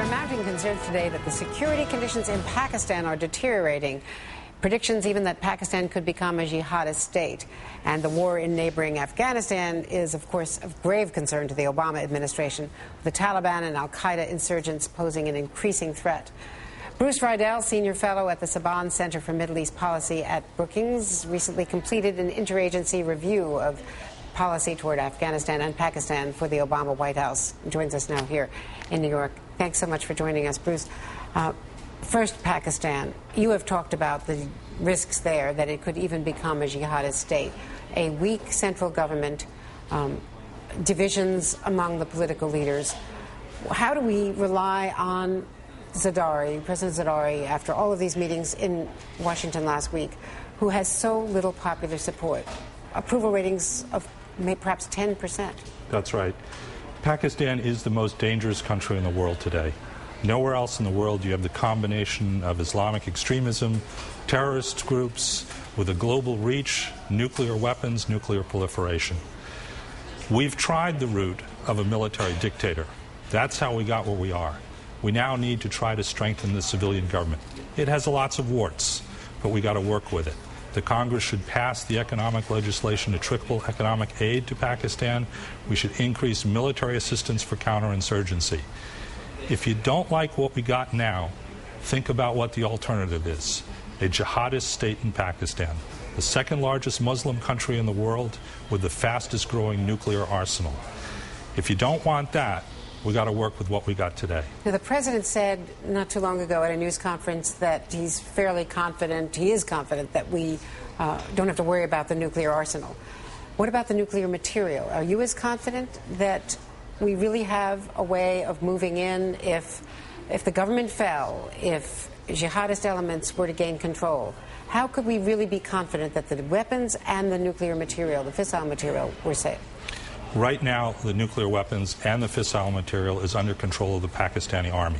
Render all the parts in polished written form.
are mounting concerns today that the security conditions in Pakistan are deteriorating. Predictions even that Pakistan could become a jihadist state. And the war in neighboring Afghanistan is, of course, of grave concern to the Obama administration, with the Taliban and al-Qaeda insurgents posing an increasing threat. Bruce Riedel, senior fellow at the Saban Center for Middle East Policy at Brookings, recently completed an interagency review of policy toward Afghanistan and Pakistan for the Obama White House. He joins us now here in New York. Thanks so much for joining us, Bruce. First, Pakistan. You have talked about the risks there, that it could even become a jihadist state. A weak central government, divisions among the political leaders. How do we rely on Zardari, President Zardari, after all of these meetings in Washington last week, who has so little popular support? Approval ratings of perhaps 10%. That's right. Pakistan is the most dangerous country in the world today. Nowhere else in the world do you have the combination of Islamic extremism, terrorist groups with a global reach, nuclear weapons, nuclear proliferation. We've tried the route of a military dictator. That's how we got where we are. We now need to try to strengthen the civilian government. It has lots of warts, but we got to work with it. The Congress should pass the economic legislation to triple economic aid to Pakistan. We should increase military assistance for counterinsurgency. If you don't like what we got now, think about what the alternative is. A jihadist state in Pakistan, the second largest Muslim country in the world with the fastest growing nuclear arsenal. If you don't want that, we got to work with what we got today. Now, the president said not too long ago at a news conference that he's fairly confident, he is confident that we don't have to worry about the nuclear arsenal. What about the nuclear material? Are you as confident that we really have a way of moving in if the government fell, if jihadist elements were to gain control? How could we really be confident that the weapons and the nuclear material, the fissile material, were safe? Right now, the nuclear weapons and the fissile material is under control of the Pakistani army,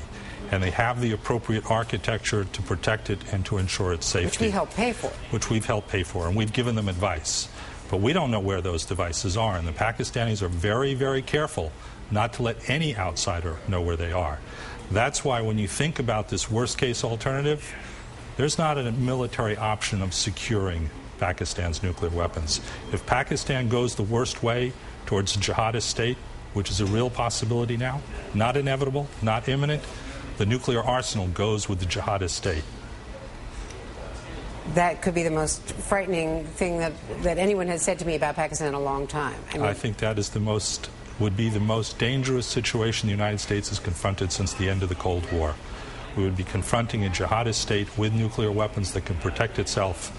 and they have the appropriate architecture to protect it and to ensure its safety. Which we help pay for. Which we've helped pay for, and we've given them advice. But we don't know where those devices are, and the Pakistanis are very, very careful not to let any outsider know where they are. That's why when you think about this worst-case alternative, there's not a military option of securing Pakistan's nuclear weapons. If Pakistan goes the worst way towards a jihadist state, which is a real possibility now, not inevitable, not imminent, the nuclear arsenal goes with the jihadist state. That could be the most frightening thing that anyone has said to me about Pakistan in a long time. I think that is would be the most dangerous situation the United States has confronted since the end of the Cold War. We would be confronting a jihadist state with nuclear weapons that can protect itself.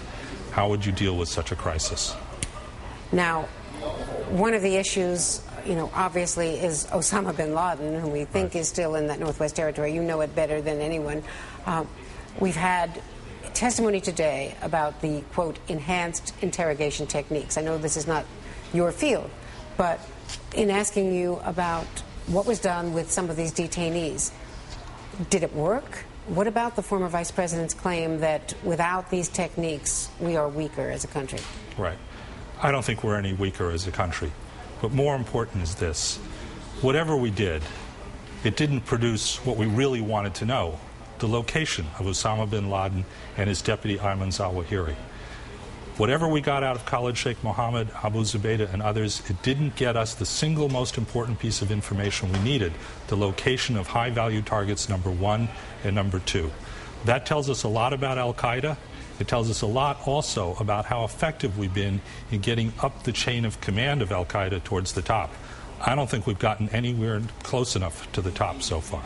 How would you deal with such a crisis? Now, one of the issues, obviously is Osama bin Laden, whom we think is still in that Northwest Territory. You know it better than anyone. We've had testimony today about the, quote, enhanced interrogation techniques. I know this is not your field, but in asking you about what was done with some of these detainees, did it work? What about the former vice president's claim that without these techniques, we are weaker as a country? Right. I don't think we're any weaker as a country. But more important is this. Whatever we did, it didn't produce what we really wanted to know, the location of Osama bin Laden and his deputy Ayman Zawahiri. Whatever we got out of Khalid Sheikh Mohammed, Abu Zubaydah, and others, it didn't get us the single most important piece of information we needed, the location of high-value targets number 1 and number 2. That tells us a lot about al-Qaeda. It tells us a lot also about how effective we've been in getting up the chain of command of al-Qaeda towards the top. I don't think we've gotten anywhere close enough to the top so far.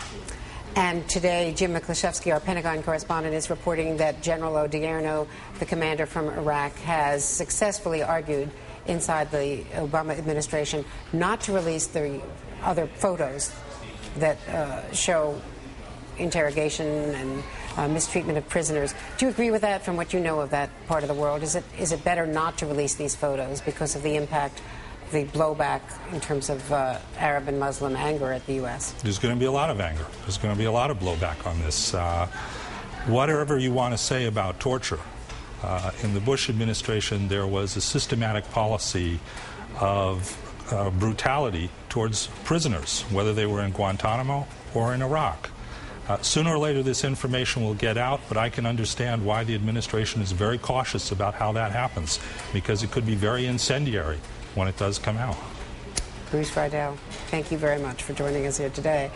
And today, Jim Miklaszewski, our Pentagon correspondent, is reporting that General Odierno, the commander from Iraq, has successfully argued inside the Obama administration not to release the other photos that show interrogation and mistreatment of prisoners. Do you agree with that from what you know of that part of the world? Is it better not to release these photos because of the impact, the blowback in terms of Arab and Muslim anger at the U.S.? There's going to be a lot of anger. There's going to be a lot of blowback on this. Whatever you want to say about torture, in the Bush administration there was a systematic policy of brutality towards prisoners, whether they were in Guantanamo or in Iraq. Sooner or later this information will get out, but I can understand why the administration is very cautious about how that happens, because it could be very incendiary when it does come out. Bruce Riedel, thank you very much for joining us here today.